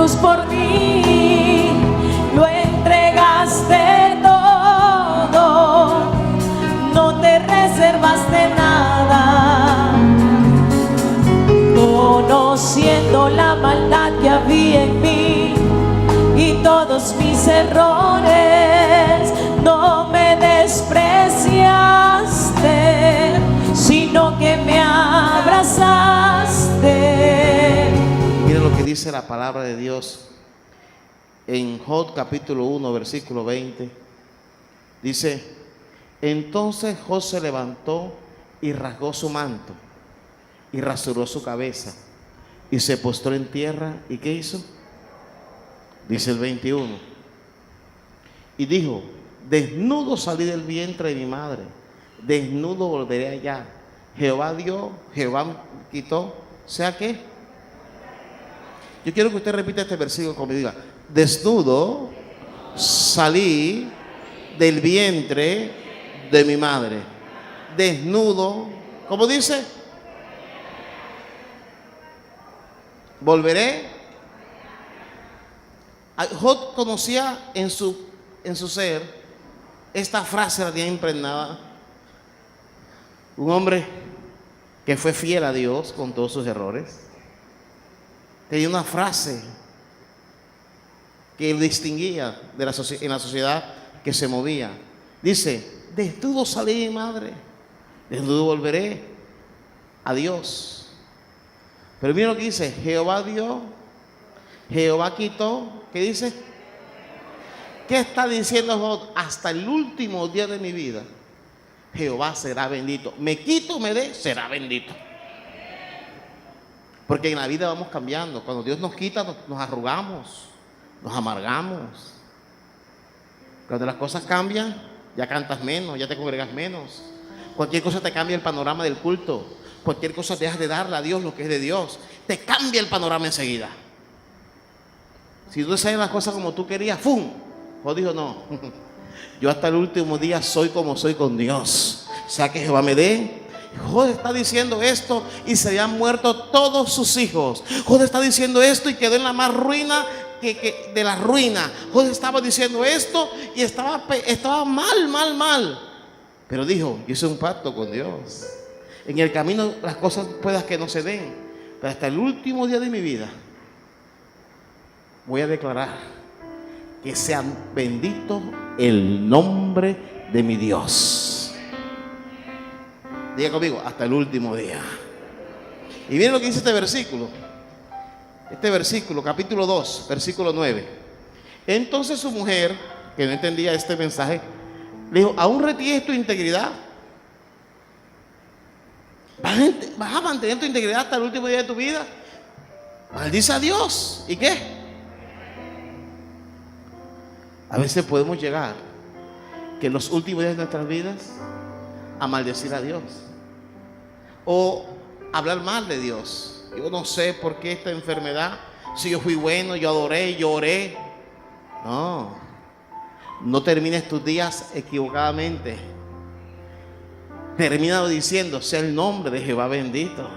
cruz por mí, lo entregaste todo, no te reservaste nada, conociendo la maldad que había en mí y todos mis errores, no me despreciaste, sino que me abrazaste. Mira lo que dice la palabra de Dios en Job capítulo 1 versículo 20. Dice: entonces Job se levantó y rasgó su manto y rasuró su cabeza y se postró en tierra. ¿Y qué hizo? Dice el 21: y dijo: desnudo salí del vientre de mi madre, desnudo volveré allá. Jehová dio, Jehová quitó. ¿Sea qué? Yo quiero que usted repita este versículo conmigo. Diga: desnudo salí del vientre de mi madre, desnudo, ¿cómo dice? Volveré. Job conocía en su ser esta frase, la tenía impregnada. Un hombre que fue fiel a Dios con todos sus errores, tenía una frase que distinguía de en la sociedad que se movía. Dice: desnudo salí de mi madre, desnudo volveré a Dios. Pero mira lo que dice: Jehová dio, Jehová quitó. ¿Qué dice? ¿Qué está diciendo Job? Hasta el último día de mi vida Jehová será bendito. Me quito, me dé, será bendito. Porque en la vida vamos cambiando. Cuando Dios nos quita, nos arrugamos, nos amargamos. Cuando las cosas cambian, ya cantas menos, ya te congregas menos. Cualquier cosa te cambia el panorama del culto. Cualquier cosa dejas de darle a Dios lo que es de Dios. Te cambia el panorama enseguida. Si tú sabes las cosas como tú querías, ¡fum! Job dijo: no, yo hasta el último día soy como soy con Dios. O sea, que Jehová me dé. Job está diciendo esto y se habían muerto todos sus hijos. Job está diciendo esto y quedó en la más ruina de la ruina. Job estaba diciendo esto y estaba mal. Pero dijo: yo hice un pacto con Dios. En el camino las cosas puedas que no se den, pero hasta el último día de mi vida voy a declarar que sea bendito el nombre de mi Dios. Diga conmigo: hasta el último día. Y miren lo que dice este versículo. Este versículo, capítulo 2, versículo 9. Entonces su mujer, que no entendía este mensaje, le dijo: ¿aún retienes tu integridad? ¿Vas a mantener tu integridad hasta el último día de tu vida? Maldice a Dios. ¿Y qué? A veces podemos llegar que en los últimos días de nuestras vidas a maldecir a Dios o hablar mal de Dios. Yo no sé por qué esta enfermedad, si yo fui bueno, yo adoré, yo oré. No termines tus días equivocadamente. Termina diciendo: sea el nombre de Jehová bendito.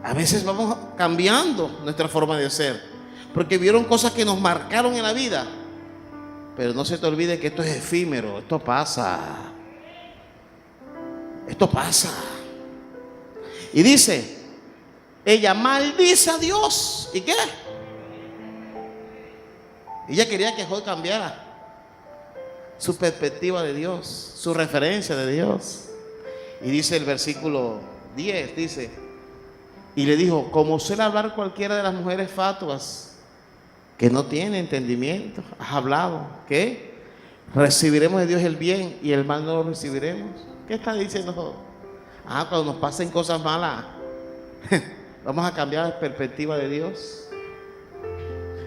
A veces vamos cambiando nuestra forma de ser porque vieron cosas que nos marcaron en la vida. Pero no se te olvide que esto es efímero. Esto pasa. Y dice: ella maldice a Dios. ¿Y qué? Ella quería que Job cambiara su perspectiva de Dios, su referencia de Dios. Y dice el versículo 10, dice: y le dijo: como suele hablar cualquiera de las mujeres fatuas que no tiene entendimiento, has hablado, ¿qué? Recibiremos de Dios el bien y el mal no lo recibiremos. ¿Qué está diciendo Job? Cuando nos pasen cosas malas, vamos a cambiar la perspectiva de Dios.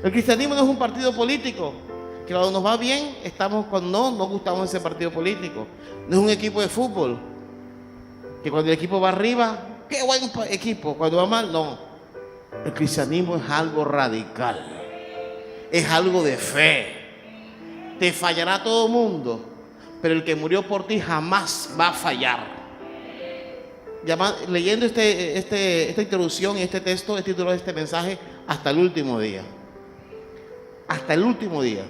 El cristianismo no es un partido político que cuando nos va bien estamos, cuando no nos gustamos ese partido político. No es un equipo de fútbol que cuando el equipo va arriba, qué buen equipo, cuando va mal, no. El cristianismo es algo radical. Es algo de fe. Te fallará todo el mundo, pero el que murió por ti jamás va a fallar. leyendo esta introducción y este texto, el título de este mensaje, hasta el último día. Hasta el último día.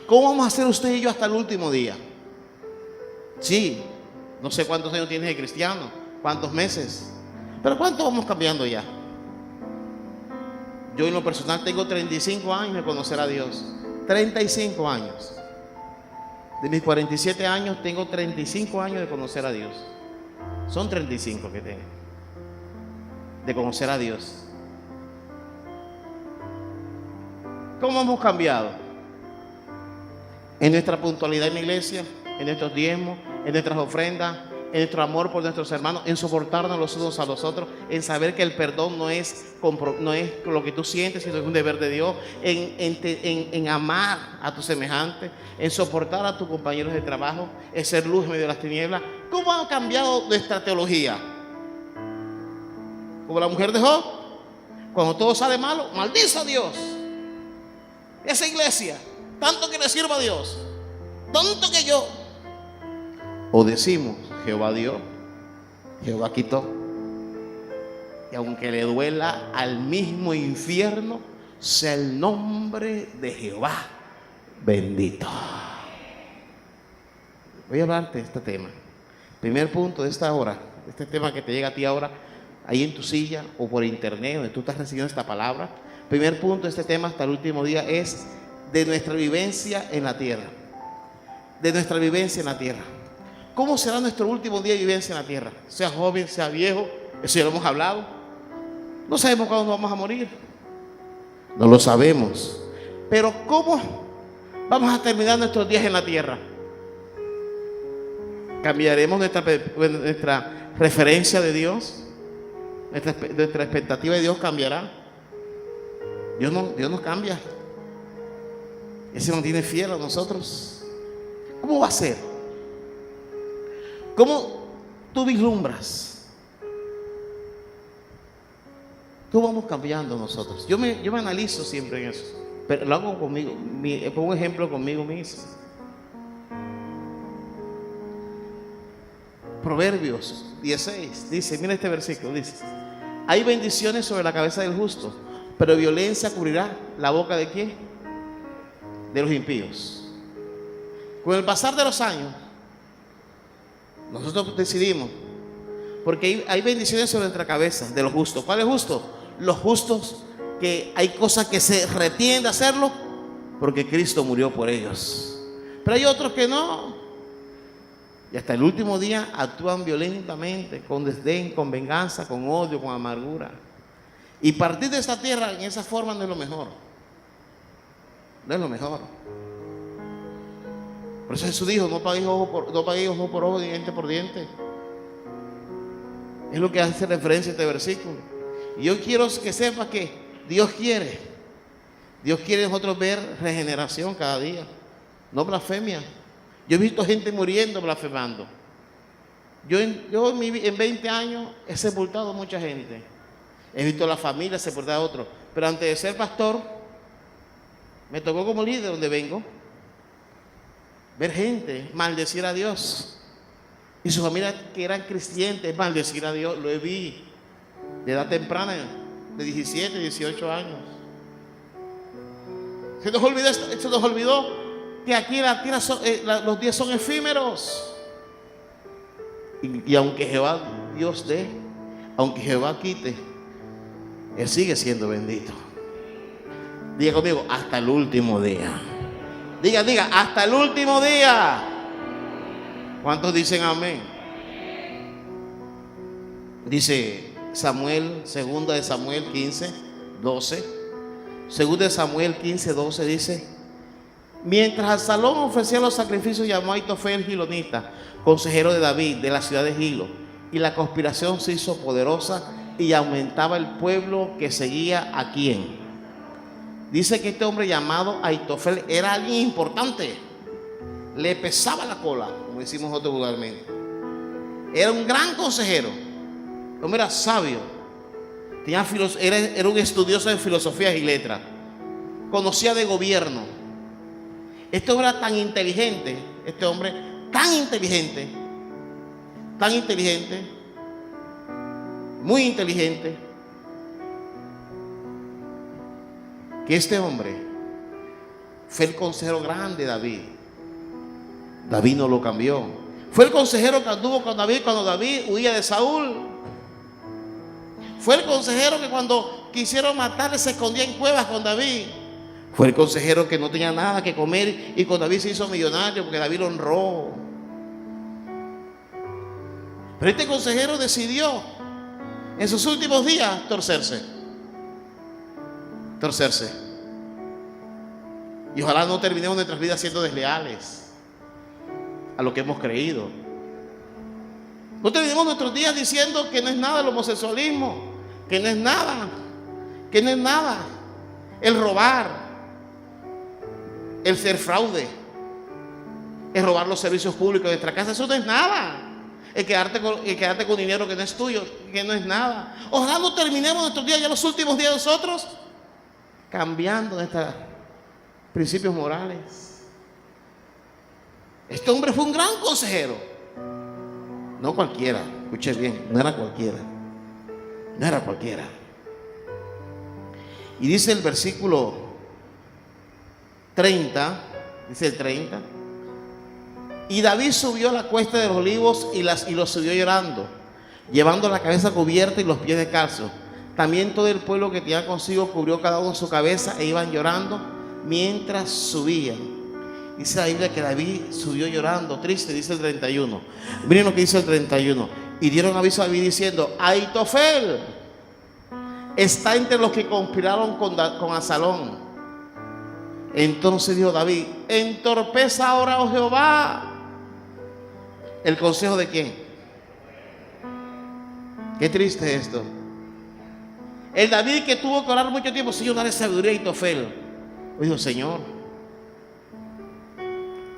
¿Cómo vamos a hacer usted y yo hasta el último día? Sí, no sé cuántos años tienes de cristiano, cuántos meses, pero ¿cuánto vamos cambiando ya? Yo en lo personal tengo 35 años de conocer a Dios. 35 años. De mis 47 años tengo 35 años de conocer a Dios. Son 35 que tengo de conocer a Dios. ¿Cómo hemos cambiado? En nuestra puntualidad en la iglesia, en nuestros diezmos, en nuestras ofrendas, en nuestro amor por nuestros hermanos, en soportarnos los unos a los otros, en saber que el perdón no es lo que tú sientes, sino que es un deber de Dios, en amar a tu semejante, en soportar a tus compañeros de trabajo, en ser luz en medio de las tinieblas. ¿Cómo ha cambiado nuestra teología? Como la mujer de Job, cuando todo sale malo, maldice a Dios. Esa iglesia, tanto que le sirva a Dios, tanto que yo. O decimos, Jehová dio, Jehová quitó. Y aunque le duela al mismo infierno, sea el nombre de Jehová bendito. Voy a hablarte de este tema. Primer punto de esta hora, este tema que te llega a ti ahora, ahí en tu silla o por internet, donde tú estás recibiendo esta palabra. Primer punto de este tema hasta el último día es de nuestra vivencia en la tierra. De nuestra vivencia en la tierra. ¿Cómo será nuestro último día de vivencia en la tierra? Sea joven, sea viejo, eso ya lo hemos hablado. No sabemos cuándo vamos a morir. No lo sabemos. Pero ¿cómo vamos a terminar nuestros días en la tierra? ¿Cambiaremos nuestra referencia de Dios? ¿Nuestra expectativa de Dios cambiará? Dios no cambia. Él se mantiene fiel a nosotros. ¿Cómo va a ser? ¿Cómo tú vislumbras? ¿Cómo vamos cambiando nosotros? Yo me analizo siempre en eso, pero lo hago conmigo. Pongo un ejemplo conmigo mismo. Proverbios 16 dice, mira este versículo, dice: hay bendiciones sobre la cabeza del justo, pero violencia cubrirá la boca ¿de quién? De los impíos. Con el pasar de los años, nosotros decidimos, porque hay bendiciones sobre nuestra cabeza de los justos. ¿Cuál es justo? Los justos, que hay cosas que se retienen de hacerlo porque Cristo murió por ellos. Pero hay otros que no, y hasta el último día actúan violentamente, con desdén, con venganza, con odio, con amargura. Y partir de esta tierra en esa forma no es lo mejor. No es lo mejor. Por eso Jesús dijo, no paguéis ojo por ojo, diente por diente. Es lo que hace referencia a este versículo. Y yo quiero que sepas que Dios quiere nosotros ver regeneración cada día, no blasfemia. Yo he visto gente muriendo blasfemando. Yo en 20 años he sepultado a mucha gente. He visto a la familia sepultar a otros. Pero antes de ser pastor, me tocó como líder donde vengo ver gente maldecir a Dios. Y su familia, que eran cristianos, maldecir a Dios. Lo vi de edad temprana, de 17, 18 años. Se nos olvidó que aquí en la tierra los días son efímeros. Y aunque Jehová Dios dé, aunque Jehová quite, Él sigue siendo bendito. Diga conmigo, hasta el último día. Diga, hasta el último día. ¿Cuántos dicen amén? Dice Samuel, segunda de Samuel 15, 12. Segunda de Samuel 15, 12 dice: mientras Absalón ofrecía los sacrificios, llamó a Aitofel gilonita, consejero de David, de la ciudad de Gilo, y la conspiración se hizo poderosa y aumentaba el pueblo que seguía a quién. Dice que este hombre llamado Aitofel era alguien importante, le pesaba la cola, como decimos nosotros vulgarmente. Era un gran consejero, el hombre era sabio, era un estudioso de filosofía y letras, conocía de gobierno. Este hombre era tan inteligente, muy inteligente, que este hombre fue el consejero grande de David. David no lo cambió. Fue el consejero que anduvo con David cuando David huía de Saúl. Fue el consejero que cuando quisieron matarle se escondía en cuevas con David. Fue el consejero que no tenía nada que comer y con David se hizo millonario porque David lo honró. Pero este consejero decidió en sus últimos días torcerse. Y ojalá no terminemos nuestras vidas siendo desleales a lo que hemos creído. No terminemos nuestros días diciendo que no es nada el homosexualismo, que no es nada el robar, el ser fraude, el robar los servicios públicos de nuestra casa. Eso no es nada. El quedarte con dinero que no es tuyo, que no es nada. Ojalá no terminemos nuestros días, ya los últimos días de nosotros, cambiando nuestros principios morales. Este hombre fue un gran consejero. No cualquiera, escuche bien, no era cualquiera. Y dice el versículo 30, dice el 30, y David subió a la cuesta de los olivos y lo subió llorando, llevando la cabeza cubierta y los pies descalzos. También todo el pueblo que tenía consigo cubrió cada uno su cabeza e iban llorando mientras subían. Dice la Biblia que David subió llorando, triste, dice el 31. Miren lo que dice el 31. Y dieron aviso a David diciendo: Ahitofel está entre los que conspiraron con Absalón. Entonces dijo David: entorpeza ahora, oh Jehová, el consejo de quién. Qué triste esto. El David que tuvo que orar mucho tiempo: Señor, dale sabiduría a Ahitofel. Dijo: Señor.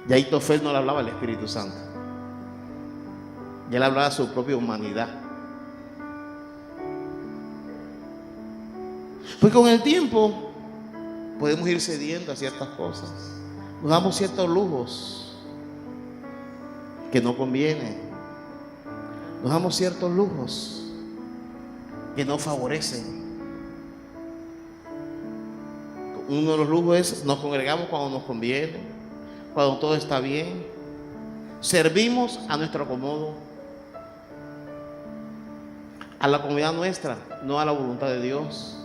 Y Ahitofel no le hablaba al Espíritu Santo, ya le hablaba a su propia humanidad. Pues con el tiempo podemos ir cediendo a ciertas cosas, nos damos ciertos lujos que no convienen, nos damos ciertos lujos que no favorecen. Uno de los lujos es: nos congregamos cuando nos conviene, cuando todo está bien, servimos a nuestro acomodo, a la comodidad nuestra, no a la voluntad de Dios.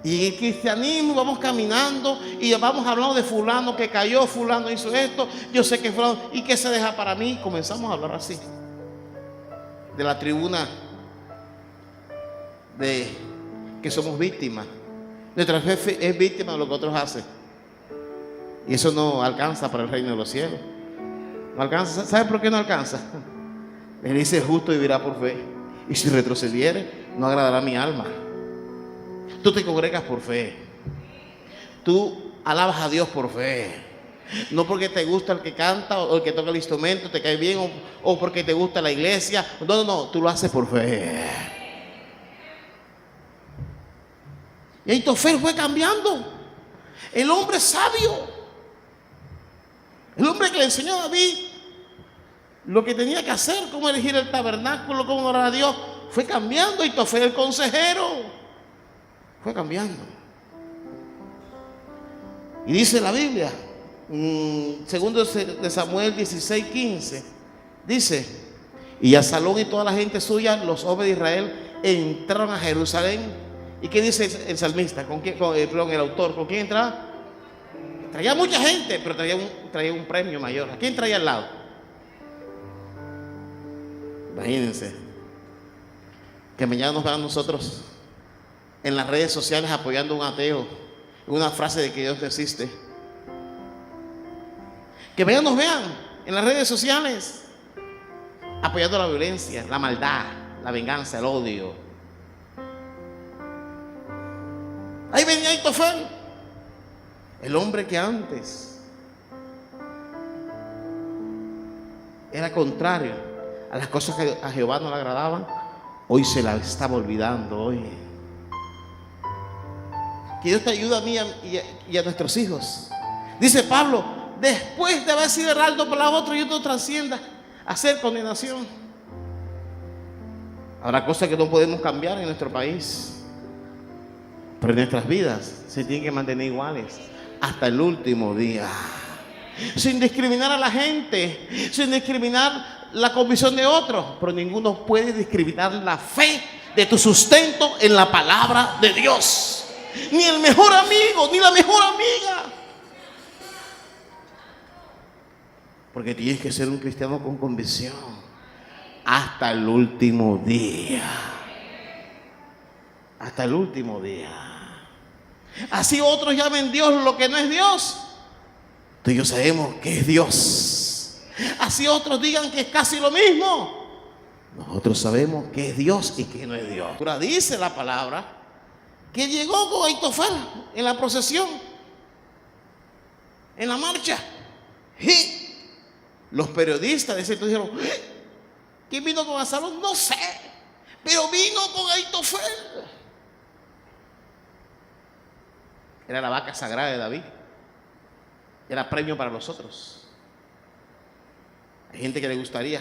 Y en el cristianismo vamos caminando y vamos hablando de fulano que cayó, fulano hizo esto, yo sé que fulano, ¿y qué se deja para mí? Comenzamos a hablar así, de la tribuna de que somos víctimas. Nuestra fe es víctima de lo que otros hacen. Y eso no alcanza para el reino de los cielos. No alcanza. ¿Sabe por qué no alcanza? Él dice: el justo vivirá por fe, y si retrocediere, no agradará a mi alma. Tú te congregas por fe, tú alabas a Dios por fe, no porque te gusta el que canta o el que toca el instrumento, te cae bien, o porque te gusta la iglesia. No, tú lo haces por fe. Y Ahitofel fue cambiando. El hombre sabio, el hombre que le enseñó a David lo que tenía que hacer, cómo elegir el tabernáculo, cómo orar a Dios, fue cambiando. Ahitofel, el consejero, fue cambiando. Y dice la Biblia, segundo de Samuel 16:15, dice: y Absalón y toda la gente suya, los hombres de Israel, entraron a Jerusalén. ¿Y qué dice el salmista? El autor, ¿con quién entraba? Traía mucha gente, pero traía un premio mayor. ¿A quién traía al lado? Imagínense que mañana nos vean nosotros en las redes sociales apoyando a un ateo, una frase de que Dios no existe. Que mañana nos vean en las redes sociales apoyando la violencia, la maldad, la venganza, el odio. Ahí venía Ahitofel, el hombre que antes era contrario a las cosas que a Jehová no le agradaban, hoy se la estaba olvidando. Hoy que Dios te ayude a mí y a nuestros hijos. Dice Pablo: después de haber sido heraldo para la otra, y otro trascienda a hacer condenación. Habrá cosas que no podemos cambiar en nuestro país, pero en nuestras vidas se tienen que mantener iguales hasta el último día, sin discriminar a la gente, sin discriminar la convicción de otros, pero ninguno puede discriminar la fe de tu sustento en la palabra de Dios. Ni el mejor amigo, ni la mejor amiga. Porque tienes que ser un cristiano con convicción hasta el último día. Hasta el último día. Así otros llamen Dios lo que no es Dios, tú y yo sabemos que es Dios. Así otros digan que es casi lo mismo, nosotros sabemos que es Dios y que no es Dios. Ahora dice la palabra que llegó con Aitofel en la procesión, en la marcha. Y los periodistas de ese entonces dijeron: ¿quién vino con Absalón? No sé, pero vino con Aitofel. Era la vaca sagrada de David. Era premio para nosotros. Hay gente que le gustaría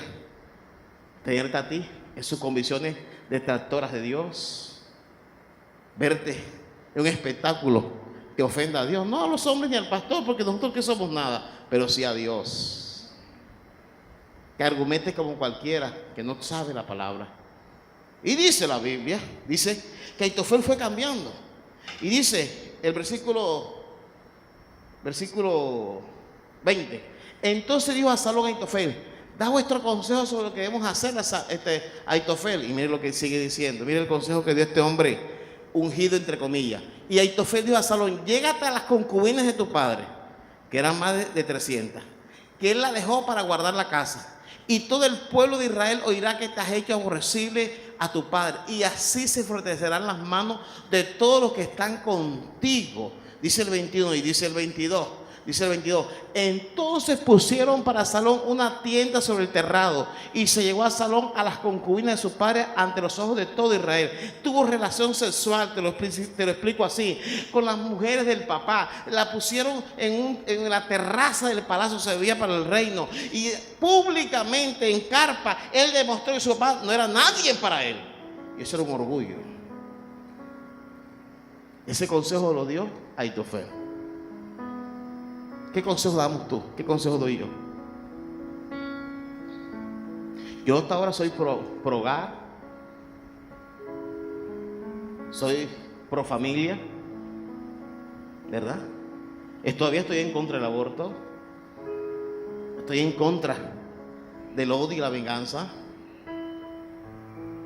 tenerte a ti en sus convicciones detractoras de Dios, verte en un espectáculo que ofenda a Dios. No a los hombres ni al pastor, porque nosotros que somos nada, pero sí a Dios. Que argumente como cualquiera que no sabe la palabra. Y dice la Biblia, dice que Aitofel fue cambiando. Y dice el versículo 20: entonces dijo Absalón a Aitofel: da vuestro consejo sobre lo que debemos hacer a Aitofel. Y mire lo que sigue diciendo, mire el consejo que dio este hombre ungido entre comillas. Y Aitofel dijo a Absalón: llégate a las concubinas de tu padre, que eran más de 300, que él la dejó para guardar la casa, y todo el pueblo de Israel oirá que te has hecho aborrecible a tu padre, y así se fortalecerán las manos de todos los que están contigo. Dice el 21 y dice el 22. Dice el 22: entonces pusieron para Absalón una tienda sobre el terrado, y se llevó a Absalón a las concubinas de su padre ante los ojos de todo Israel. Tuvo relación sexual, te lo explico así, con las mujeres del papá. La pusieron en la terraza del palacio, se veía para el reino, y públicamente en carpa él demostró que su papá no era nadie para él, y eso era un orgullo. Ese consejo lo dio Aitofel. ¿Qué consejo damos tú? ¿Qué consejo doy yo? Yo hasta ahora soy pro hogar, soy pro familia, ¿verdad? Todavía estoy en contra del aborto, estoy en contra del odio y la venganza,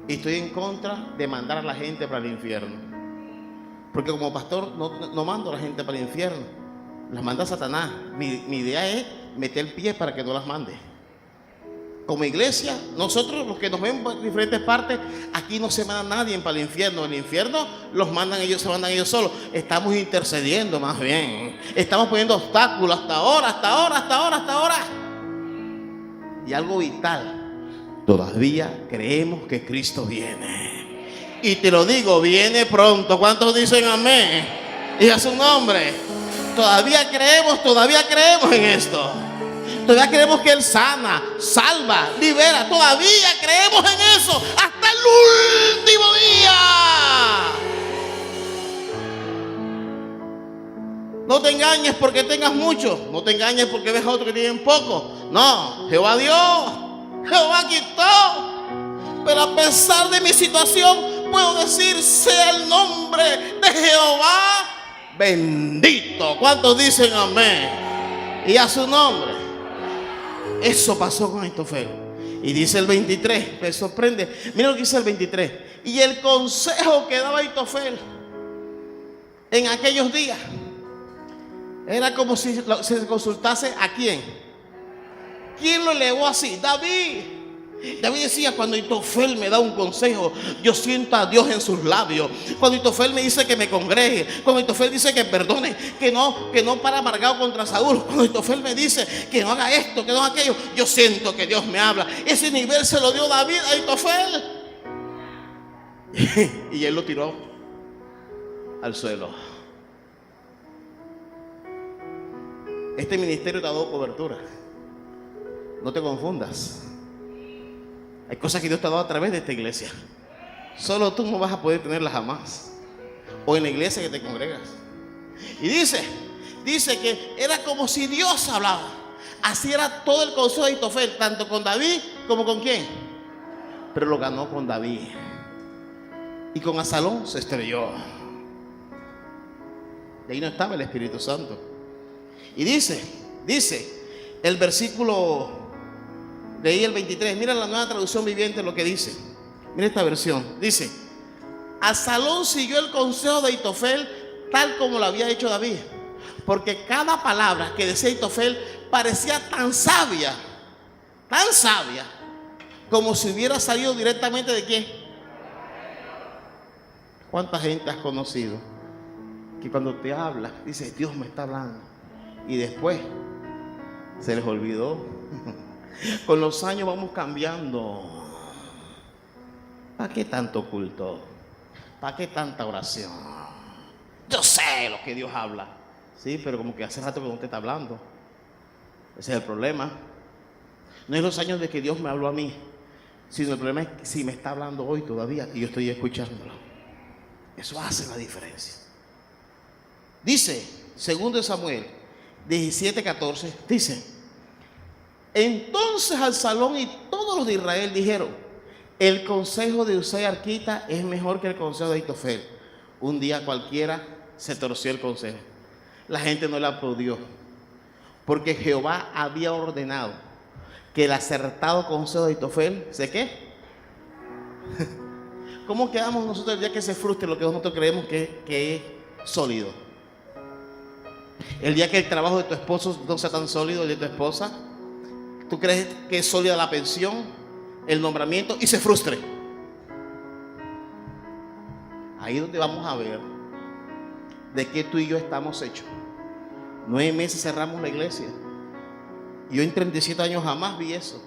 y estoy en contra de mandar a la gente para el infierno, porque como pastor no mando a la gente para el infierno. Las manda Satanás. Mi idea es meter el pie para que no las mande. Como iglesia, nosotros los que nos vemos en diferentes partes, aquí no se manda nadie para el infierno. El infierno los mandan ellos, se mandan ellos solos. Estamos intercediendo más bien. Estamos poniendo obstáculos hasta ahora. Y algo vital: todavía creemos que Cristo viene. Y te lo digo, viene pronto. ¿Cuántos dicen amén? Y a su nombre. Todavía creemos en esto. Todavía creemos que Él sana, salva, libera. Todavía creemos en eso hasta el último día. No te engañes porque tengas mucho. No te engañes porque ves a otros que tienen poco. No, Jehová dio, Jehová quitó. Pero a pesar de mi situación, puedo decir: sea el nombre de Jehová bendito. ¿Cuántos dicen amén? Y a su nombre. Eso pasó con Aitofel. Y dice el 23, me sorprende. Mira lo que dice el 23. Y el consejo que daba Aitofel en aquellos días era como si se consultase a quién. ¿Quién lo elevó así? David. David decía: cuando Aitofel me da un consejo, yo siento a Dios en sus labios. Cuando Aitofel me dice que me congregue, cuando Aitofel dice que perdone, que no para amargado contra Saúl, cuando Aitofel me dice que no haga esto, que no haga aquello, yo siento que Dios me habla. Ese nivel se lo dio David a Aitofel. Y él lo tiró al suelo. Este ministerio te ha dado cobertura. No te confundas. Hay cosas que Dios te ha dado a través de esta iglesia. Solo tú no vas a poder tenerla jamás. O en la iglesia que te congregas. Y dice que era como si Dios hablaba. Así era todo el consejo de Ahitofel, tanto con David como con quién. Pero lo ganó con David. Y con Absalón se estrelló. De ahí no estaba el Espíritu Santo. Y dice el versículo de ahí, el 23. Mira la Nueva Traducción Viviente lo que dice. Mira esta versión. Dice: Absalón siguió el consejo de Ahitofel tal como lo había hecho David, porque cada palabra que decía Ahitofel parecía tan sabia, como si hubiera salido directamente de quién. ¿Cuánta gente has conocido que cuando te habla dice Dios me está hablando y después se les olvidó? Con los años vamos cambiando. ¿Para qué tanto culto? ¿Para qué tanta oración? Yo sé lo que Dios habla. Sí, pero como que hace rato que no te está hablando. Ese es el problema. No es los años de que Dios me habló a mí, sino el problema es que si me está hablando hoy todavía y yo estoy escuchándolo. Eso hace la diferencia. Dice, 2 Samuel 17:14, dice: entonces Absalón y todos los de Israel dijeron: el consejo de Usai arquita es mejor que el consejo de Ahitofel. Un día cualquiera se torció el consejo. La gente no le aplaudió, porque Jehová había ordenado que el acertado consejo de Ahitofel, ¿sé qué? ¿Cómo quedamos nosotros el día que se frustre lo que nosotros creemos que es sólido? El día que el trabajo de tu esposo no sea tan sólido, el de tu esposa, ¿tú crees que es sólida la pensión, el nombramiento, y se frustre? Ahí es donde vamos a ver de qué tú y yo estamos hechos. 9 meses cerramos la iglesia. Yo en 37 años jamás vi eso,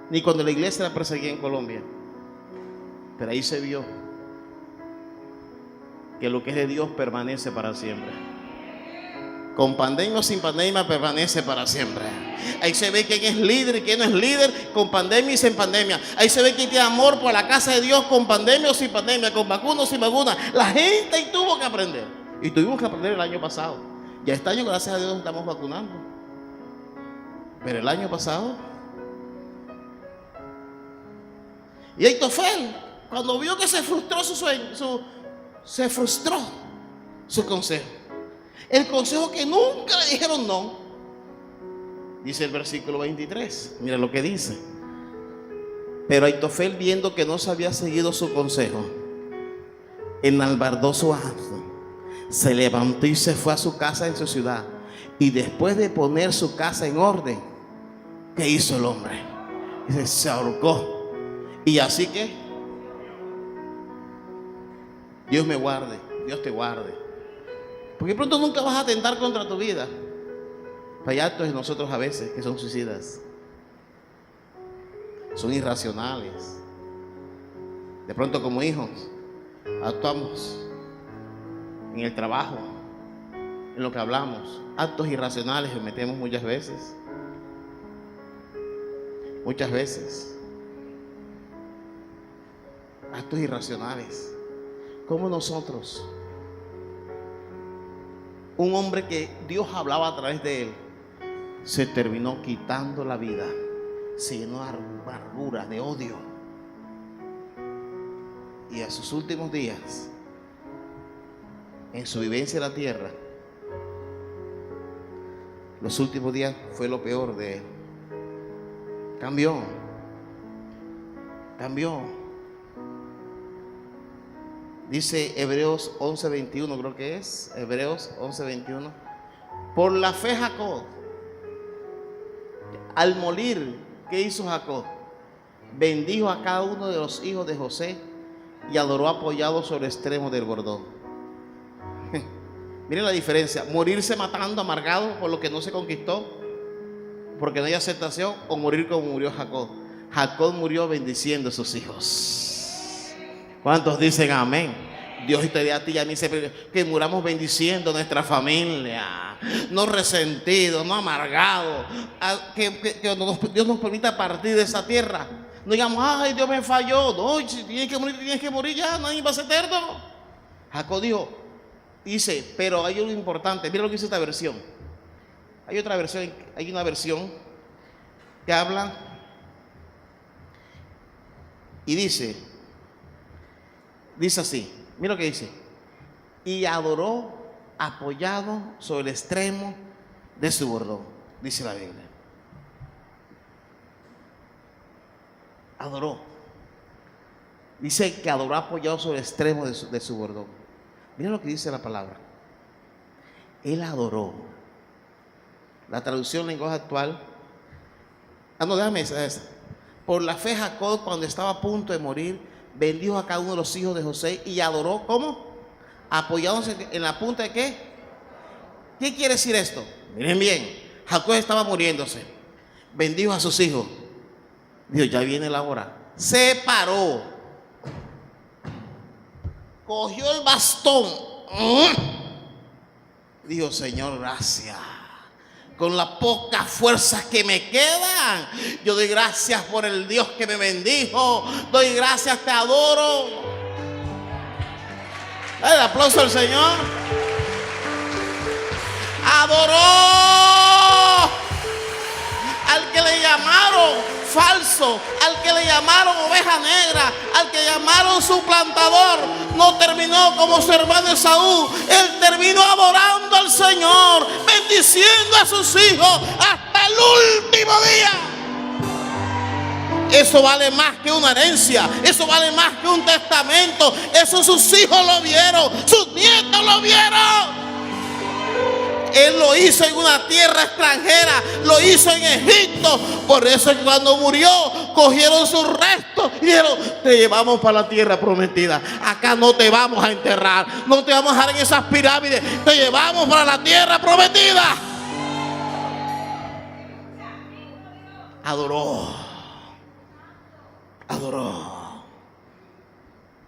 ni cuando la iglesia la perseguía en Colombia. Pero ahí se vio que lo que es de Dios permanece para siempre. Con pandemia o sin pandemia permanece para siempre. Ahí se ve quién es líder y quién no es líder, con pandemia y sin pandemia. Ahí se ve quién tiene amor por la casa de Dios, con pandemia o sin pandemia, con vacuna o sin vacuna. La gente ahí tuvo que aprender. Y tuvimos que aprender el año pasado. Ya este año, gracias a Dios, nos estamos vacunando. Pero el año pasado. Y Ahitofel, cuando vio que se frustró su consejo. El consejo que nunca le dijeron no. Dice el versículo 23. Mira lo que dice. Pero Ahitofel, viendo que no se había seguido su consejo, enalbardó su asno, se levantó y se fue a su casa en su ciudad. Y después de poner su casa en orden, ¿qué hizo el hombre? Dice, se ahorcó. Y así que Dios me guarde, Dios te guarde. Porque pronto nunca vas a atentar contra tu vida. Hay actos de nosotros a veces que son suicidas. Son irracionales. De pronto como hijos actuamos en el trabajo, en lo que hablamos. Actos irracionales que metemos muchas veces. Muchas veces. Actos irracionales. Como nosotros. Un hombre que Dios hablaba a través de él se terminó quitando la vida, se llenó de amargura, de odio. Y a sus últimos días, en su vivencia en la tierra, los últimos días fue lo peor de él. Cambió. Dice Hebreos 11:21, creo que es Hebreos 11:21. Por la fe Jacob, al morir, ¿qué hizo Jacob? Bendijo a cada uno de los hijos de José y adoró apoyado sobre el extremo del bordón. Miren la diferencia: morirse matando, amargado por lo que no se conquistó, porque no hay aceptación, o morir como murió Jacob. Jacob murió bendiciendo a sus hijos. ¿Cuántos dicen amén? Dios te dé a ti y a mí que muramos bendiciendo nuestra familia, no resentidos, no amargados, que Dios nos permita partir de esa tierra, No digamos, ay, Dios me falló. No, si tienes que morir ya, nadie va a ser eterno. Jacob dijo, dice, pero hay algo importante. Mira lo que dice esta versión. Hay otra versión, hay una versión que habla y dice así, mira lo que dice: y adoró apoyado sobre el extremo de su bordón, dice la Biblia. Adoró. Dice que adoró apoyado sobre el extremo de su bordón. Mira lo que dice la palabra. Él adoró. La traducción en lenguaje actual. No, déjame esa. Por la fe Jacob, cuando estaba a punto de morir, bendijo a cada uno de los hijos de José y adoró. ¿Cómo? Apoyándose en la punta de ¿qué? ¿Qué quiere decir esto? Miren bien. Jacob estaba muriéndose. Bendijo a sus hijos. Dijo, ya viene la hora. Se paró. Cogió el bastón. Dijo, Señor, gracias. Con las pocas fuerzas que me quedan, yo doy gracias por el Dios que me bendijo. Doy gracias, te adoro. Dale el aplauso al Señor. Adoró al que le llamaron falso, al que le llamaron oveja negra, al que llamaron suplantador. No terminó como su hermano Esaú. Él terminó adorando al Señor, bendiciendo a sus hijos hasta el último día. Eso vale más que una herencia. Eso vale más que un testamento. Eso sus hijos lo vieron, sus nietos lo vieron. Él lo hizo en una tierra extranjera, lo hizo en Egipto. Por eso cuando murió, cogieron sus restos y dijeron, te llevamos para la tierra prometida. Acá no te vamos a enterrar, no te vamos a dejar en esas pirámides, te llevamos para la tierra prometida. Adoró.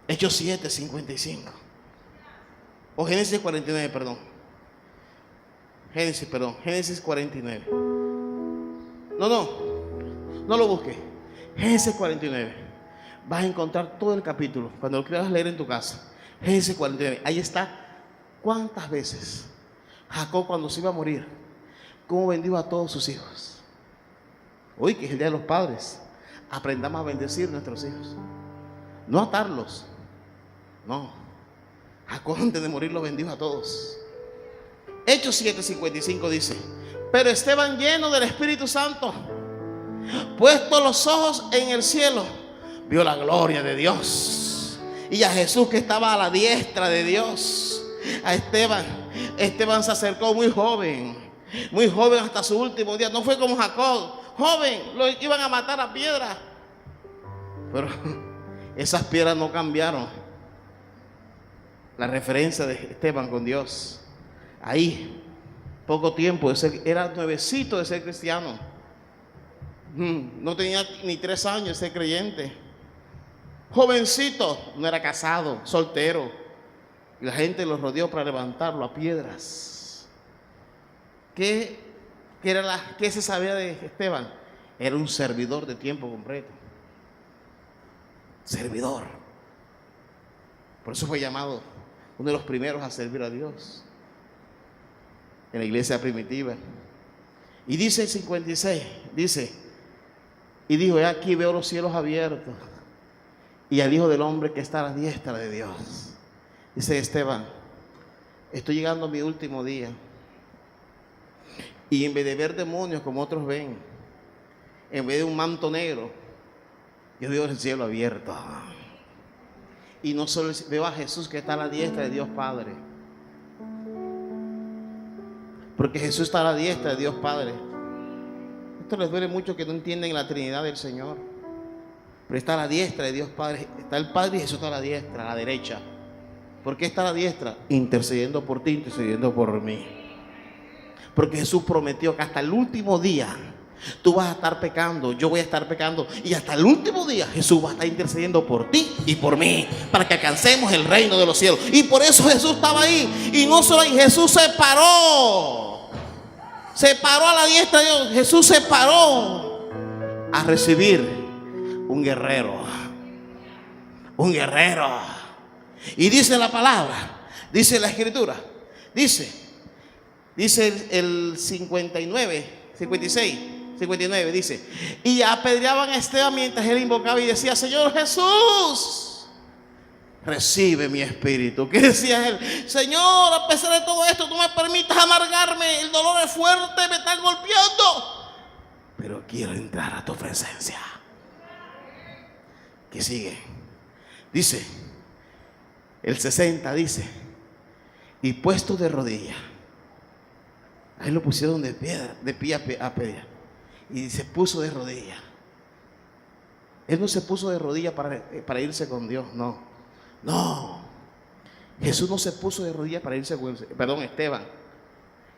Hechos 7:55. O Génesis 49, perdón. Génesis 49. No lo busques. Génesis 49. Vas a encontrar todo el capítulo cuando lo quieras leer en tu casa. Génesis 49. Ahí está. ¿Cuántas veces Jacob, cuando se iba a morir, cómo bendijo a todos sus hijos? Hoy que es el día de los padres, aprendamos a bendecir a nuestros hijos, no a atarlos. No, Jacob antes de morir los bendijo a todos. Hechos 7:55 dice: pero Esteban, lleno del Espíritu Santo, puesto los ojos en el cielo, vio la gloria de Dios y a Jesús que estaba a la diestra de Dios. A Esteban se acercó muy joven hasta su último día. No fue como Jacob, joven, lo iban a matar a piedra. Pero esas piedras no cambiaron la referencia de Esteban con Dios. Ahí, poco tiempo, era nuevecito de ser cristiano. No tenía ni 3 años de ser creyente. Jovencito, no era casado, soltero. Y la gente lo rodeó para levantarlo a piedras. ¿Qué se sabía de Esteban? Era un servidor de tiempo completo. Servidor. Por eso fue llamado uno de los primeros a servir a Dios en la iglesia primitiva. Y dice el 56, dice, y dijo, he aquí veo los cielos abiertos y al Hijo del Hombre que está a la diestra de Dios. Dice Esteban, estoy llegando a mi último día y en vez de ver demonios como otros ven, en vez de un manto negro, yo veo el cielo abierto. Y no solo veo a Jesús que está a la diestra de Dios Padre, porque Jesús está a la diestra de Dios Padre. Esto les duele mucho que no entienden la Trinidad del Señor, pero está a la diestra de Dios Padre. Está el Padre y Jesús está a la diestra, a la derecha. ¿Por qué está a la diestra? Intercediendo por ti, intercediendo por mí. Porque Jesús prometió que hasta el último día tú vas a estar pecando, yo voy a estar pecando, y hasta el último día Jesús va a estar intercediendo por ti y por mí, para que alcancemos el reino de los cielos. Y por eso Jesús estaba ahí. Y no solo ahí, Jesús se paró a la diestra de Dios. Jesús se paró a recibir un guerrero. Un guerrero. Y dice la palabra, dice la escritura, dice el 59, dice: y apedreaban a Esteban mientras él invocaba y decía: Señor Jesús, recibe mi espíritu. ¿Qué decía él? Señor, a pesar de todo esto, tú me permitas amargarme, el dolor es fuerte, me están golpeando, pero quiero entrar a tu presencia. ¿Qué sigue? Dice el 60, dice: y puesto de rodillas, ahí lo pusieron de pie a pedir, y se puso de rodillas. Él no se puso de rodillas para irse con Dios, no. Jesús no se puso de rodillas para irse con, Esteban.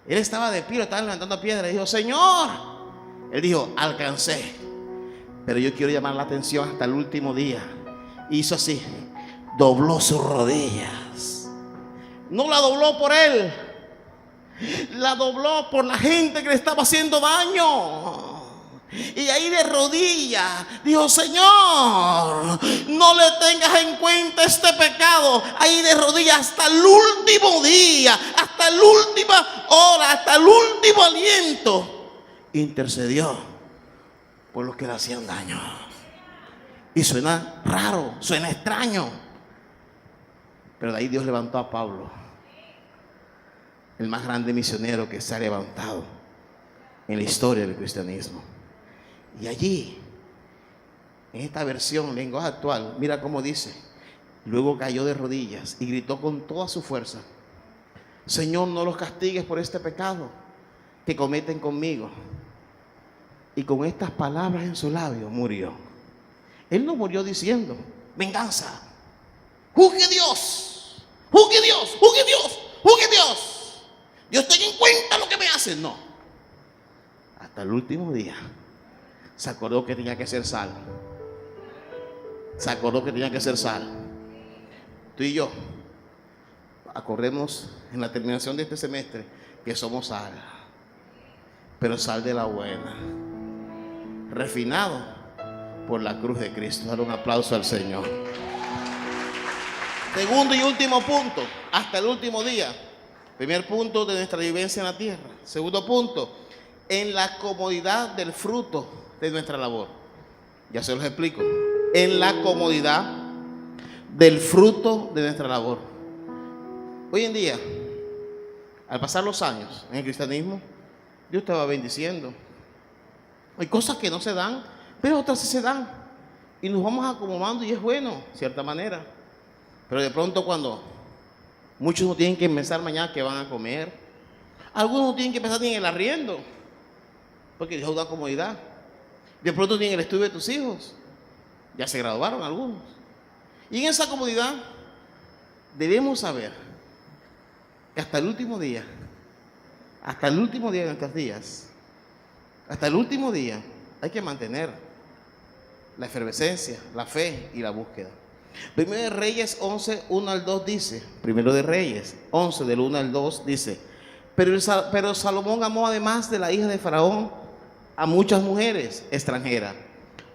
Él estaba de pie, estaba levantando piedra y dijo: Señor. Él dijo: alcancé, pero yo quiero llamar la atención hasta el último día. Hizo así, dobló sus rodillas. No la dobló por él, la dobló por la gente que le estaba haciendo daño. Y ahí de rodillas dijo: Señor, no le tengas en cuenta este pecado. Ahí de rodillas hasta el último día, hasta la última hora, hasta el último aliento, intercedió por los que le hacían daño. Y suena raro, suena extraño, pero de ahí Dios levantó a Pablo, el más grande misionero que se ha levantado en la historia del cristianismo. Y allí, en esta versión, lenguaje actual, mira cómo dice: luego cayó de rodillas y gritó con toda su fuerza: Señor, no los castigues por este pecado que cometen conmigo. Y con estas palabras en su labio murió. Él no murió diciendo: venganza, juzgue Dios, juzgue Dios, juzgue Dios, juzgue Dios, Dios tenga en cuenta lo que me hacen. No, hasta el último día se acordó que tenía que ser sal. Se acordó que tenía que ser sal. Tú y yo acordemos en la terminación de este semestre que somos sal, pero sal de la buena, refinado por la cruz de Cristo. Dar un aplauso al Señor. Segundo y último punto, hasta el último día. Primer punto, de nuestra vivencia en la tierra. Segundo punto, en la comodidad del fruto de nuestra labor. Ya se los explico. En la comodidad del fruto de nuestra labor. Hoy en día, al pasar los años en el cristianismo, Dios te va bendiciendo. Hay cosas que no se dan, pero otras sí se dan. Y nos vamos acomodando y es bueno, de cierta manera. Pero de pronto, cuando muchos no tienen que pensar mañana que van a comer, algunos no tienen que pensar ni en el arriendo, porque Dios da comodidad. De pronto ni en el estudio de tus hijos, ya se graduaron algunos. Y en esa comodidad debemos saber que hasta el último día de nuestros días, hasta el último día, hay que mantener la efervescencia, la fe y la búsqueda. Primero de Reyes 11, 1 al 2 dice, Primero de Reyes 11, del 1 al 2 dice: pero Salomón amó, además de la hija de Faraón, a muchas mujeres extranjeras,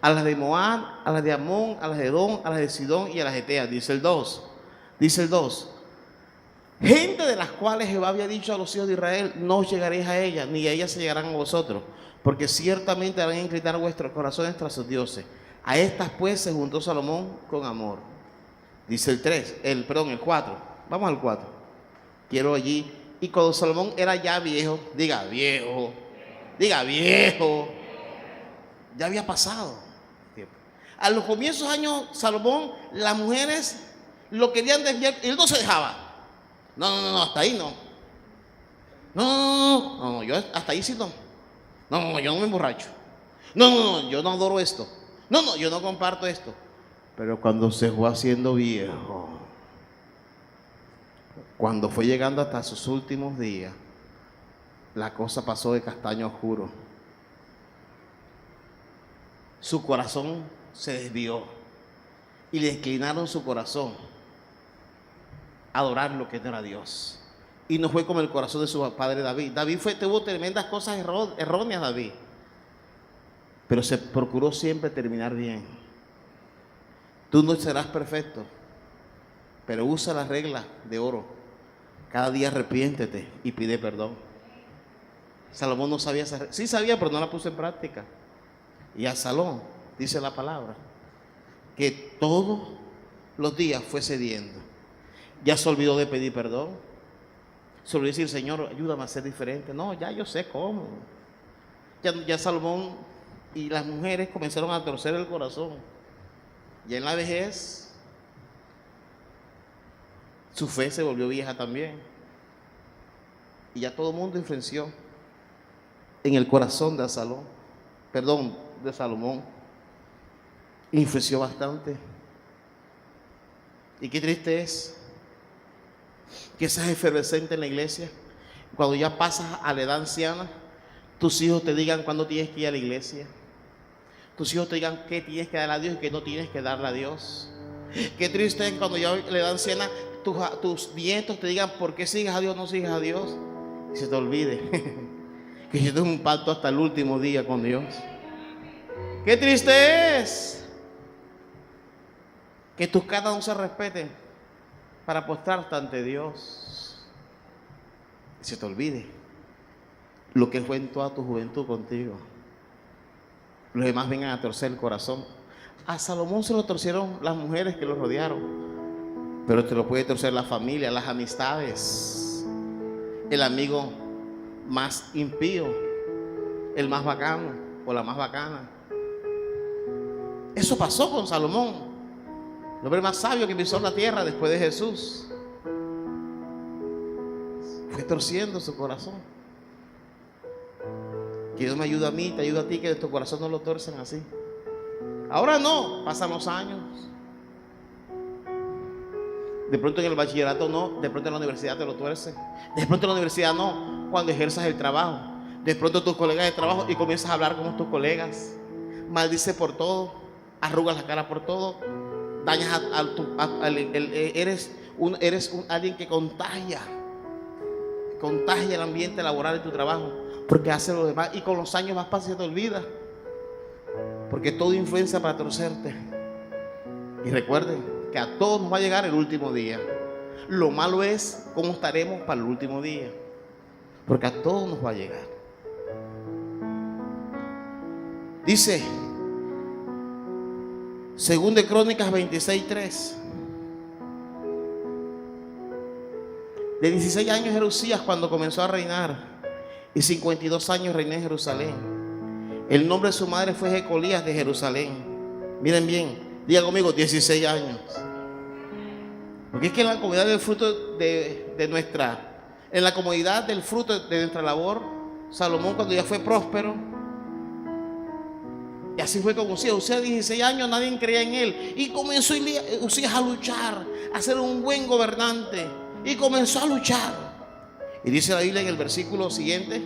a las de Moab, a las de Amón, a las de Edom, a las de Sidón y a las de Eteas. Dice el 2, gente de las cuales Jehová había dicho a los hijos de Israel: no os llegaréis a ellas, ni a ellas se llegarán a vosotros, porque ciertamente harán inclinar vuestros corazones tras sus dioses. A estas pues se juntó Salomón con amor. Dice el 4. Vamos al 4. Quiero allí. Y cuando Salomón era ya viejo, diga viejo, ya había pasado tiempo. A los comienzos de años, Salomón, las mujeres lo querían desviar y él no se dejaba. No, hasta ahí no. No, yo hasta ahí sí no. No, yo no me emborracho. No, yo no adoro esto. No, yo no comparto esto. Pero cuando se fue haciendo viejo, cuando fue llegando hasta sus últimos días, la cosa pasó de castaño oscuro. Su corazón se desvió y le inclinaron su corazón a adorar lo que no era Dios. Y no fue como el corazón de su padre David. Tuvo tremendas cosas erróneas, David, pero se procuró siempre terminar bien. Tú no serás perfecto, pero usa la regla de oro. Cada día arrepiéntete y pide perdón. Salomón no sabía esa regla. Sí sabía, pero no la puso en práctica. Y Absalón, dice la palabra, que todos los días fue cediendo. Ya se olvidó de pedir perdón. Se olvidó de decir, Señor, ayúdame a ser diferente. No, ya yo sé cómo. Ya Salomón y las mujeres comenzaron a torcer el corazón. Y en la vejez, su fe se volvió vieja también. Y ya todo el mundo influenció en el corazón de Absalón, de Salomón. Influenció bastante. Y qué triste es que seas efervescente en la iglesia. Cuando ya pasas a la edad anciana, tus hijos te digan cuándo tienes que ir a la iglesia. Tus hijos te digan qué tienes que dar a Dios y qué no tienes que darle a Dios. Qué triste es cuando ya la edad anciana, tus nietos te digan por qué sigues a Dios, no sigues a Dios. Y se te olvide que yo tengo un pacto hasta el último día con Dios. Qué triste es que tus caras no se respeten para postrarte ante Dios. Y se te olvide lo que fue en toda tu juventud contigo. Los demás vengan a torcer el corazón. A Salomón se lo torcieron las mujeres que lo rodearon, pero te lo puede torcer la familia, las amistades, el amigo más impío, el más bacano o la más bacana. Eso pasó con Salomón, el hombre más sabio que pisó la tierra después de Jesús. Fue torciendo su corazón. Que Dios me ayude a mí, te ayuda a ti, que de tu corazón no lo torcen así. Ahora no, pasan los años. De pronto en el bachillerato no, de pronto en la universidad te lo tuercen. De pronto en la universidad no, cuando ejerzas el trabajo. De pronto tus colegas de trabajo y comienzas a hablar con tus colegas. Maldices por todo, arrugas la cara por todo, dañas eres alguien que contagia el ambiente laboral de tu trabajo, porque hace lo demás y con los años vas pasando y te olvida, porque todo influencia para torcerte. Y recuerden que a todos nos va a llegar el último día. Lo malo es cómo estaremos para el último día, porque a todos nos va a llegar. Dice Según de Crónicas 26:3. De 16 años era Usías cuando comenzó a reinar, y 52 años reiné en Jerusalén. El nombre de su madre fue Jecolías de Jerusalén. Miren bien, digan conmigo, 16 años. Porque es que en la comodidad del fruto en la comodidad del fruto de nuestra labor, Salomón, cuando ya fue próspero, y así fue con Usías. Usías, 16 años, nadie creía en él, y comenzó Usías a luchar, a ser un buen gobernante, y comenzó a luchar. Y dice la Biblia en el versículo siguiente,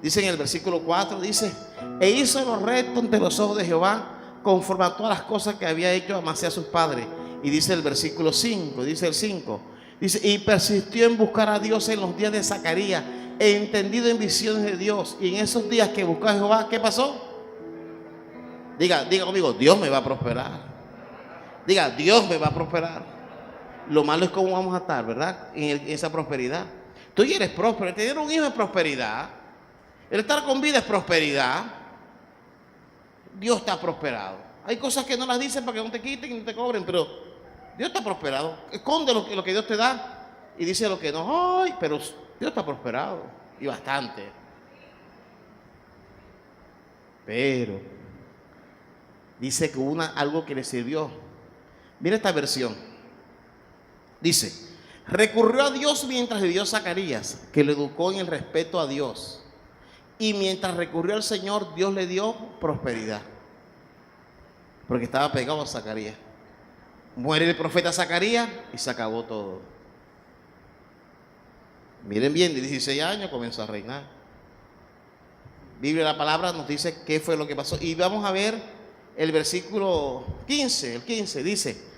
dice en el versículo 4, dice: e hizo lo recto ante los ojos de Jehová, conforme a todas las cosas que había hecho Amasías sus padres. Y dice el versículo 5, dice el 5, dice: y persistió en buscar a Dios en los días de Zacarías, e entendido en visiones de Dios. Y en esos días que buscó a Jehová, ¿qué pasó? Diga conmigo, Dios me va a prosperar. Diga, Dios me va a prosperar. Lo malo es cómo vamos a estar, ¿verdad? En esa prosperidad. Tú ya eres próspero. El tener un hijo es prosperidad. El estar con vida es prosperidad. Dios está prosperado. Hay cosas que no las dicen para que no te quiten y no te cobren, pero Dios está prosperado. Esconde lo que Dios te da y dice lo que no. Ay, pero Dios está prosperado, y bastante. Pero dice que hubo algo que le sirvió. Mira esta versión. Dice: recurrió a Dios mientras vivió Zacarías, que le educó en el respeto a Dios. Y mientras recurrió al Señor, Dios le dio prosperidad, porque estaba pegado a Zacarías. Muere el profeta Zacarías y se acabó todo. Miren bien, de 16 años comenzó a reinar. Biblia, la palabra nos dice qué fue lo que pasó. Y vamos a ver el versículo 15. El 15 dice: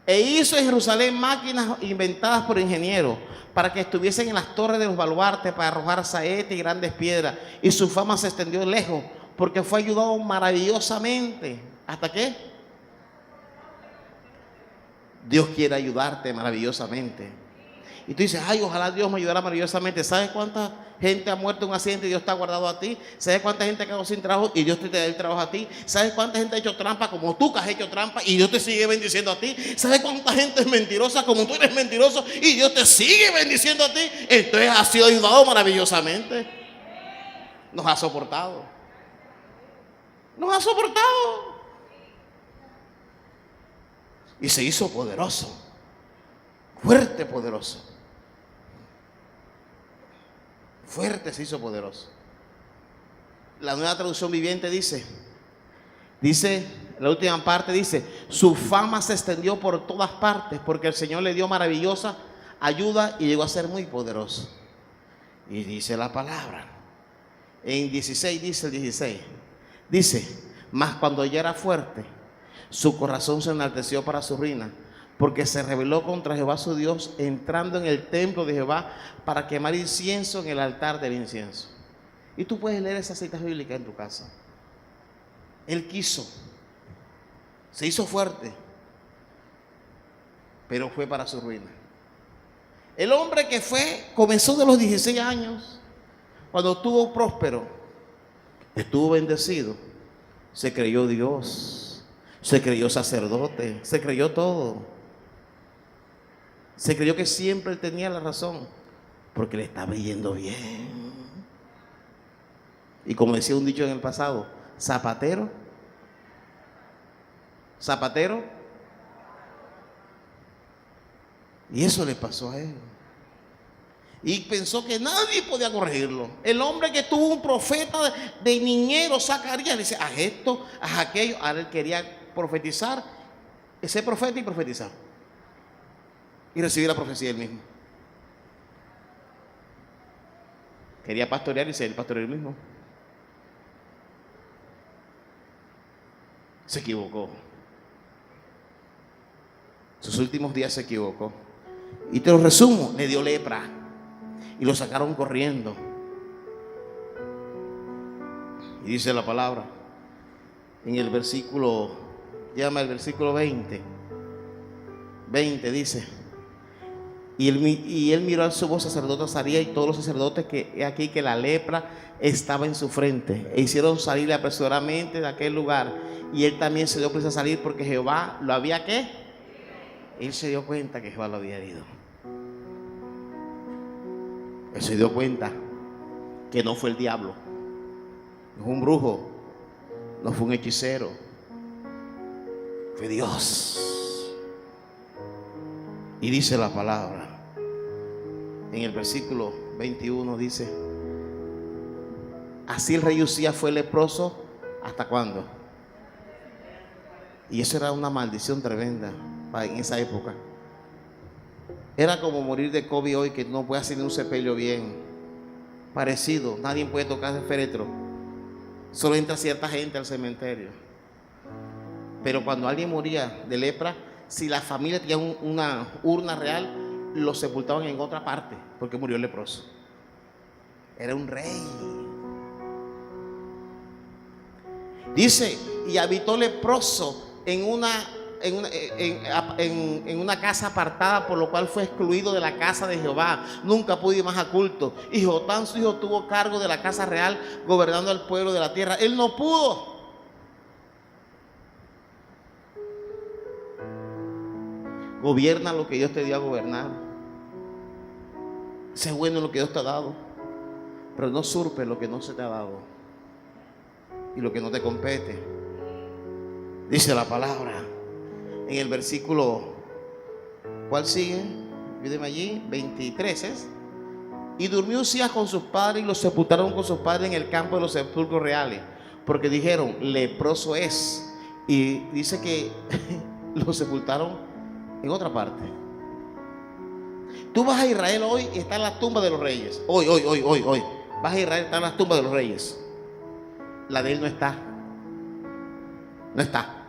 e hizo en Jerusalén máquinas inventadas por ingenieros, para que estuviesen en las torres de los baluartes, para arrojar saetas y grandes piedras. Y su fama se extendió lejos, porque fue ayudado maravillosamente. ¿Hasta qué? Dios quiere ayudarte maravillosamente. Y tú dices, ay, ojalá Dios me ayudara maravillosamente. ¿Sabes cuánta gente ha muerto en un accidente y Dios está guardado a ti? ¿Sabes cuánta gente ha quedado sin trabajo y Dios te da el trabajo a ti? ¿Sabes cuánta gente ha hecho trampa como tú que has hecho trampa y Dios te sigue bendiciendo a ti? ¿Sabes cuánta gente es mentirosa como tú eres mentiroso y Dios te sigue bendiciendo a ti? Entonces has sido ayudado maravillosamente. Nos ha soportado. Nos ha soportado. Y se hizo poderoso. Fuerte, poderoso. Fuerte se hizo poderoso. La Nueva Traducción Viviente dice, la última parte dice, su fama se extendió por todas partes porque el Señor le dio maravillosa ayuda y llegó a ser muy poderoso. Y dice la palabra, en 16 dice el 16, dice, mas cuando ya era fuerte, su corazón se enalteció para su ruina, porque se rebeló contra Jehová su Dios, entrando en el templo de Jehová para quemar incienso en el altar del incienso. Y tú puedes leer esas citas bíblicas en tu casa. Él quiso, se hizo fuerte, pero fue para su ruina. El hombre que comenzó de los 16 años, cuando estuvo próspero, estuvo bendecido, se creyó Dios, se creyó sacerdote, se creyó todo. Se creyó que siempre él tenía la razón, porque le estaba yendo bien. Y como decía un dicho en el pasado, zapatero, y eso le pasó a él. Y pensó que nadie podía corregirlo. El hombre que tuvo un profeta de niñero, Zacarías, le dice, haz esto, haz aquello. Ahora él quería profetizar, ser profeta y profetizar. Y recibir la profecía él mismo. Quería pastorear y ser el pastor él mismo. Se equivocó. Sus últimos días se equivocó. Y te lo resumo, le dio lepra. Y lo sacaron corriendo. Y dice la palabra, en el versículo, llama el versículo 20. 20 dice, y él miró al sumo sacerdote Azarías y todos los sacerdotes que aquí que la lepra estaba en su frente, e hicieron salir apresuradamente de aquel lugar, y él también se dio prisa a salir porque Jehová lo había ¿qué? Él se dio cuenta que Jehová lo había herido. Él se dio cuenta que no fue el diablo, no fue un brujo, no fue un hechicero, fue Dios. Y dice la palabra, en el versículo 21 dice, así el rey Usías fue leproso, ¿hasta cuándo? Y eso era una maldición tremenda en esa época. Era como morir de COVID hoy, que no puede hacer un sepelio bien. Parecido, nadie puede tocar el féretro. Solo entra cierta gente al cementerio. Pero cuando alguien moría de lepra, si la familia tenía una urna real, lo sepultaban en otra parte, porque murió leproso. Era un rey. Dice, y habitó leproso en una casa apartada, por lo cual fue excluido de la casa de Jehová. Nunca pudo ir más a culto. Y Jotam su hijo tuvo cargo de la casa real, gobernando al pueblo de la tierra. Él no pudo. Gobierna lo que Dios te dio a gobernar. Sé bueno en lo que Dios te ha dado, pero no usurpes lo que no se te ha dado y lo que no te compete. Dice la palabra en el versículo, ¿cuál sigue? Mídeme allí, 23 es. Y durmió Usías con sus padres y los sepultaron con sus padres en el campo de los sepulcros reales, porque dijeron, leproso es. Y dice que lo sepultaron en otra parte. Tú vas a Israel hoy y están las tumbas de los reyes. Hoy. Vas a Israel y están las tumbas de los reyes. La de él no está. No está.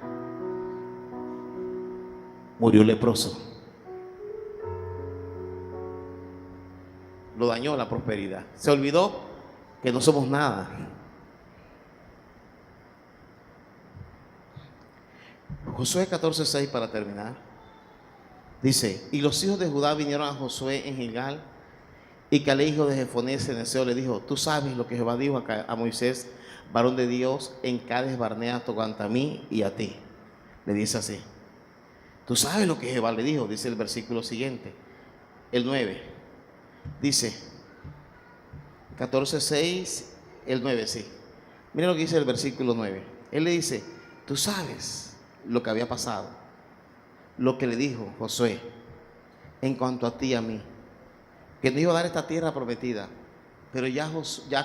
Murió leproso. Lo dañó la prosperidad. Se olvidó que no somos nada. Josué 14:6 para terminar. Dice, y los hijos de Judá vinieron a Josué en Gilgal, y Caleb, hijo de Jefoné, ceneseo, le dijo, tú sabes lo que Jehová dijo a Moisés, varón de Dios, en Cades Barnea, tocante a mí y a ti. Le dice así. Tú sabes lo que Jehová le dijo, dice el versículo siguiente, el 9. Dice, 14:6, el 9, sí. Miren lo que dice el versículo 9. Él le dice, tú sabes lo que había pasado, lo que le dijo Josué en cuanto a ti y a mí, que nos iba a dar esta tierra prometida. Pero ya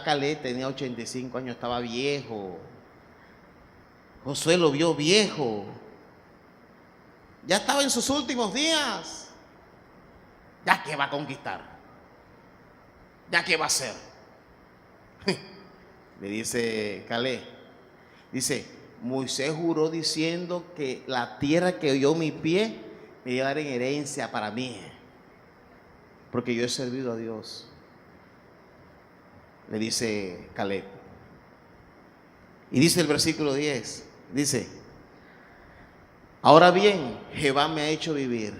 Caleb tenía 85 años, estaba viejo. Josué lo vio viejo. Ya estaba en sus últimos días. ¿Ya qué va a conquistar? ¿Ya qué va a hacer? Le dice Caleb, dice, Moisés juró diciendo que la tierra que oyó mi pie me iba a dar en herencia para mí, porque yo he servido a Dios. Le dice Caleb. Y dice el versículo 10, dice, ahora bien, Jehová me ha hecho vivir.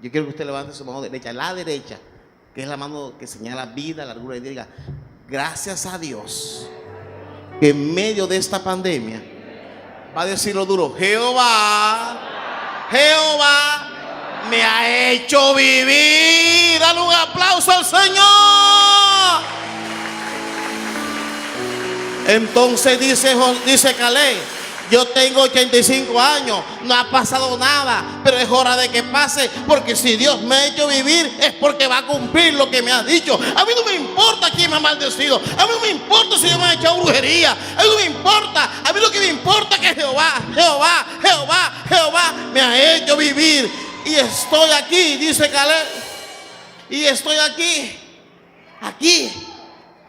Yo quiero que usted levante su mano derecha, la derecha, que es la mano que señala vida, largura, y diga, gracias a Dios, que en medio de esta pandemia, va a decirlo duro, Jehová me ha hecho vivir. Dale un aplauso al Señor. Entonces dice Caleb, yo tengo 85 años, no ha pasado nada, pero es hora de que pase, porque si Dios me ha hecho vivir es porque va a cumplir lo que me ha dicho. A mí no me importa quién me ha maldecido, a mí no me importa si yo me he echado brujería, a mí no me importa, a mí lo que me importa es que Jehová me ha hecho vivir. Y estoy aquí, dice Caleb, y estoy aquí,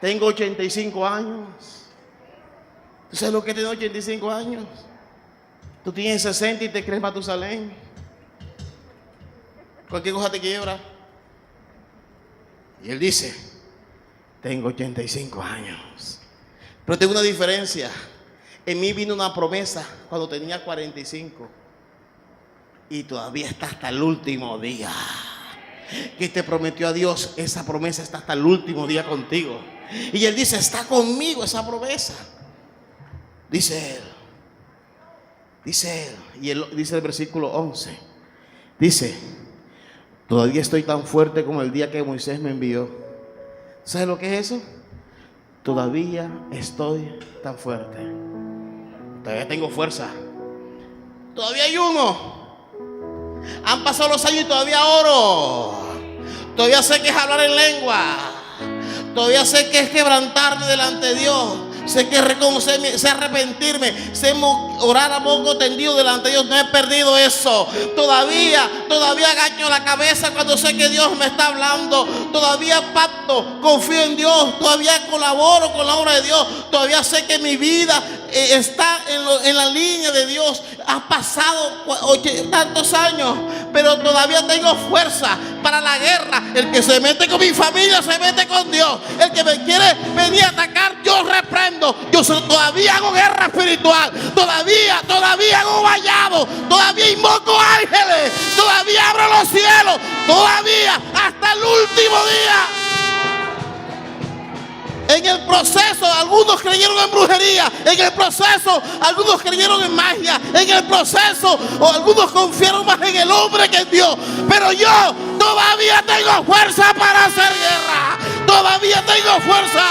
tengo 85 años. ¿Tú sabes lo que tiene 85 años? Tú tienes 60 y te crees Matusalén. Cualquier cosa te quiebra. Y él dice, tengo 85 años. Pero tengo una diferencia. En mí vino una promesa cuando tenía 45. Y todavía está hasta el último día. Que te prometió a Dios, esa promesa está hasta el último día contigo. Y él dice, está conmigo esa promesa. Dice él, y él dice el versículo 11, dice, todavía estoy tan fuerte como el día que Moisés me envió. ¿Sabes lo que es eso? Todavía estoy tan fuerte. Todavía tengo fuerza. Todavía hay uno. Han pasado los años y todavía oro. Todavía sé que es hablar en lengua. Todavía sé que es quebrantarme delante de Dios. Sé que reconocerme, sé arrepentirme, sé orar a moco tendido delante de Dios. No he perdido eso. Todavía agacho la cabeza cuando sé que Dios me está hablando. Todavía pacto, confío en Dios. Todavía colaboro con la obra de Dios. Todavía sé que mi vida está en la línea de Dios. Ha pasado tantos años, pero todavía tengo fuerza para la guerra. El que se mete con mi familia se mete con Dios. El que me quiere venir a atacar, yo reprendo. Todavía hago guerra espiritual. Todavía hago vallado. Todavía invoco ángeles. Todavía abro los cielos. Todavía hasta el último día. En el proceso algunos creyeron en brujería. En el proceso algunos creyeron en magia. En el proceso algunos confiaron más en el hombre que en Dios. Pero yo todavía tengo fuerza para hacer guerra. Todavía tengo fuerza.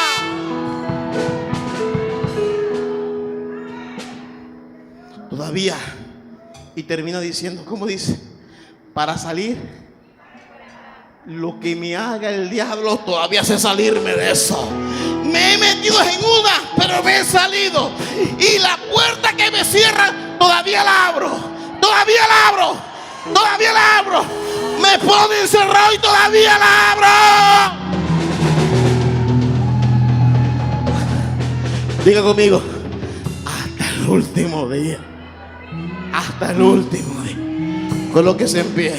Todavía. Y termina diciendo, ¿cómo dice? Para salir, lo que me haga el diablo, todavía sé salirme de eso. Me he metido en una, pero me he salido. Y la puerta que me cierran, todavía la abro. Todavía la abro. Todavía la abro. Me pone encerrado y todavía la abro. Diga conmigo, hasta el último día. Hasta el último día. Colóquese en pie.